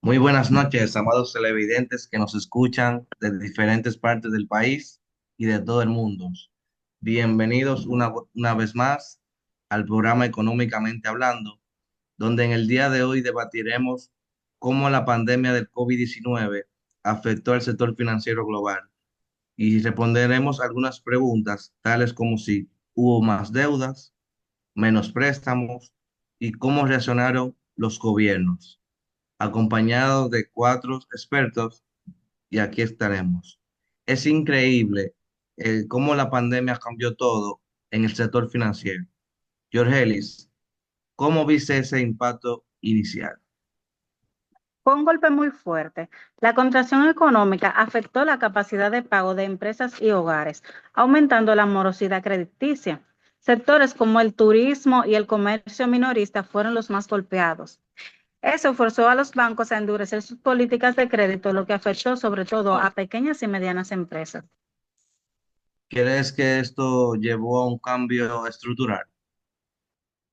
Muy buenas noches, amados televidentes que nos escuchan de diferentes partes del país y de todo el mundo. Bienvenidos una vez más al programa Económicamente Hablando, donde en el día de hoy debatiremos cómo la pandemia del COVID-19 afectó al sector financiero global y responderemos algunas preguntas, tales como si hubo más deudas, menos préstamos y cómo reaccionaron los gobiernos acompañado de cuatro expertos, y aquí estaremos. Es increíble cómo la pandemia cambió todo en el sector financiero. Jorge Ellis, ¿cómo viste ese impacto inicial? Fue un golpe muy fuerte. La contracción económica afectó la capacidad de pago de empresas y hogares, aumentando la morosidad crediticia. Sectores como el turismo y el comercio minorista fueron los más golpeados. Eso forzó a los bancos a endurecer sus políticas de crédito, lo que afectó sobre todo a pequeñas y medianas empresas. ¿Crees que esto llevó a un cambio estructural?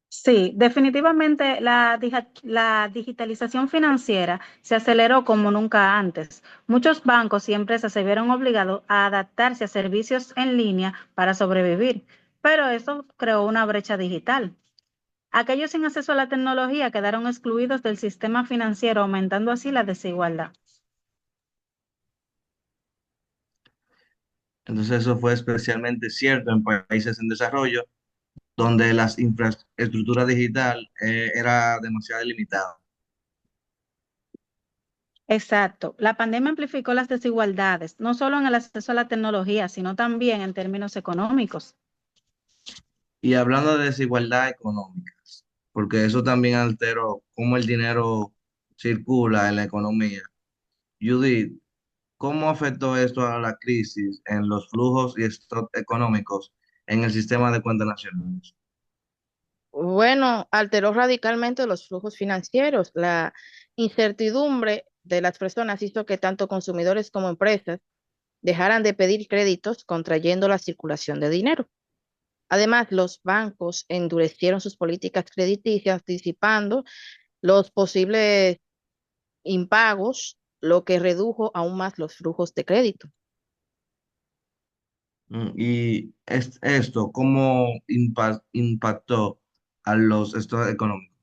Sí, definitivamente la digitalización financiera se aceleró como nunca antes. Muchos bancos y empresas se vieron obligados a adaptarse a servicios en línea para sobrevivir, pero eso creó una brecha digital. Aquellos sin acceso a la tecnología quedaron excluidos del sistema financiero, aumentando así la desigualdad. Entonces eso fue especialmente cierto en países en desarrollo, donde las infraestructuras digital era demasiado limitada. Exacto. La pandemia amplificó las desigualdades, no solo en el acceso a la tecnología, sino también en términos económicos. Y hablando de desigualdad económica, porque eso también alteró cómo el dinero circula en la economía. Judith, ¿cómo afectó esto a la crisis en los flujos y stock económicos en el sistema de cuentas nacionales? Bueno, alteró radicalmente los flujos financieros. La incertidumbre de las personas hizo que tanto consumidores como empresas dejaran de pedir créditos, contrayendo la circulación de dinero. Además, los bancos endurecieron sus políticas crediticias, disipando los posibles impagos, lo que redujo aún más los flujos de crédito. Y esto, ¿cómo impactó a los estados económicos?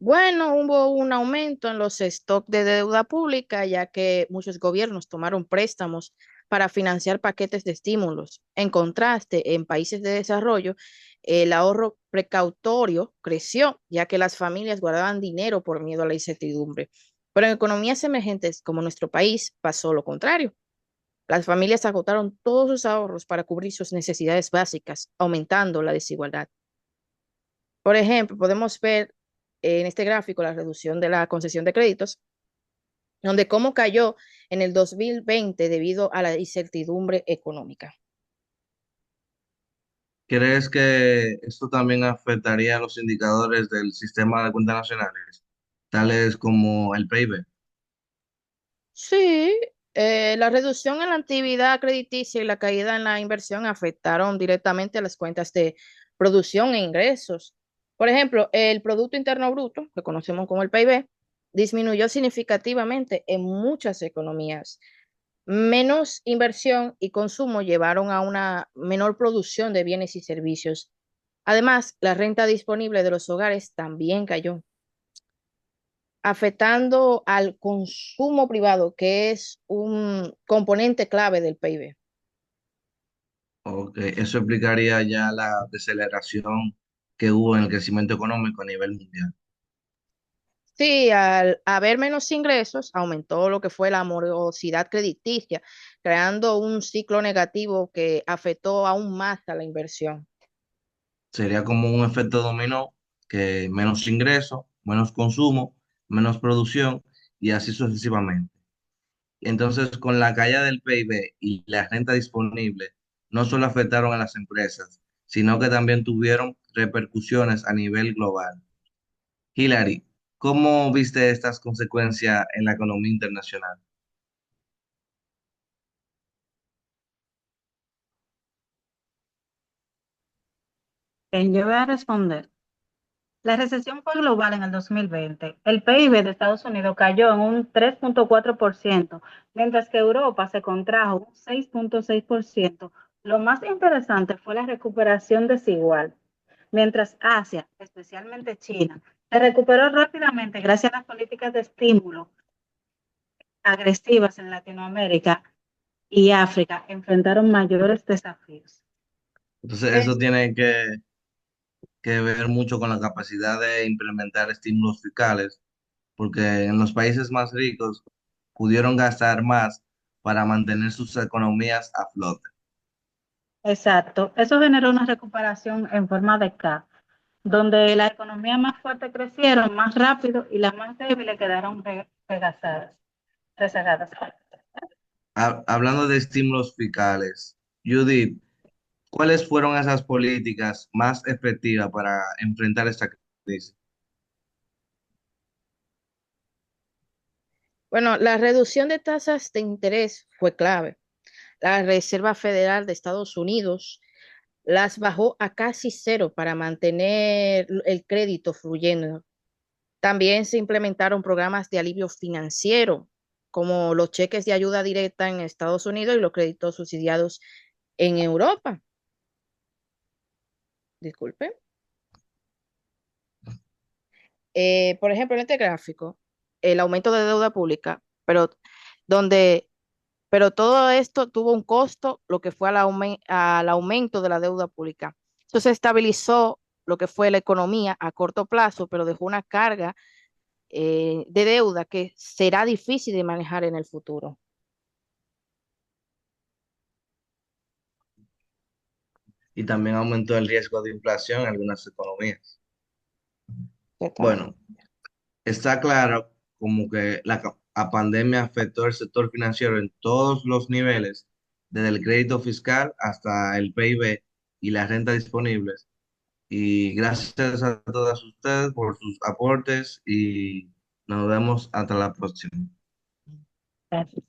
Bueno, hubo un aumento en los stocks de deuda pública, ya que muchos gobiernos tomaron préstamos para financiar paquetes de estímulos. En contraste, en países de desarrollo, el ahorro precautorio creció, ya que las familias guardaban dinero por miedo a la incertidumbre. Pero en economías emergentes como nuestro país pasó lo contrario. Las familias agotaron todos sus ahorros para cubrir sus necesidades básicas, aumentando la desigualdad. Por ejemplo, podemos ver en este gráfico la reducción de la concesión de créditos, donde cómo cayó en el 2020 debido a la incertidumbre económica. ¿Crees que esto también afectaría a los indicadores del sistema de cuentas nacionales, tales como el PIB? Sí, la reducción en la actividad crediticia y la caída en la inversión afectaron directamente a las cuentas de producción e ingresos. Por ejemplo, el Producto Interno Bruto, que conocemos como el PIB, disminuyó significativamente en muchas economías. Menos inversión y consumo llevaron a una menor producción de bienes y servicios. Además, la renta disponible de los hogares también cayó, afectando al consumo privado, que es un componente clave del PIB. Ok, eso explicaría ya la deceleración que hubo en el crecimiento económico a nivel mundial. Sí, al haber menos ingresos, aumentó lo que fue la morosidad crediticia, creando un ciclo negativo que afectó aún más a la inversión. Sería como un efecto dominó, que menos ingreso, menos consumo, menos producción y así sucesivamente. Entonces, con la caída del PIB y la renta disponible, no solo afectaron a las empresas, sino que también tuvieron repercusiones a nivel global. Hilary, ¿cómo viste estas consecuencias en la economía internacional? Yo voy a responder. La recesión fue global en el 2020. El PIB de Estados Unidos cayó en un 3,4%, mientras que Europa se contrajo un 6,6%. Lo más interesante fue la recuperación desigual, mientras Asia, especialmente China, se recuperó rápidamente gracias a las políticas de estímulo agresivas en Latinoamérica y África enfrentaron mayores desafíos. Entonces, eso Es tiene que ver mucho con la capacidad de implementar estímulos fiscales, porque en los países más ricos pudieron gastar más para mantener sus economías a flote. exacto. Eso generó una recuperación en forma de K, donde las economías más fuertes crecieron más rápido y las más débiles quedaron rezagadas. Hablando de estímulos fiscales, Judith, ¿cuáles fueron esas políticas más efectivas para enfrentar esta crisis? Bueno, la reducción de tasas de interés fue clave. La Reserva Federal de Estados Unidos las bajó a casi cero para mantener el crédito fluyendo. También se implementaron programas de alivio financiero, como los cheques de ayuda directa en Estados Unidos y los créditos subsidiados en Europa. Disculpe. Por ejemplo, en este gráfico, el aumento de deuda pública, donde, pero todo esto tuvo un costo, lo que fue al aumento de la deuda pública. Entonces estabilizó lo que fue la economía a corto plazo, pero dejó una carga de deuda que será difícil de manejar en el futuro. Y también aumentó el riesgo de inflación en algunas economías. Bueno, Exactamente. está claro como que la pandemia afectó el sector financiero en todos los niveles, desde el crédito fiscal hasta el PIB y la renta disponibles. Y gracias a todas ustedes por sus aportes y nos vemos hasta la próxima. Gracias.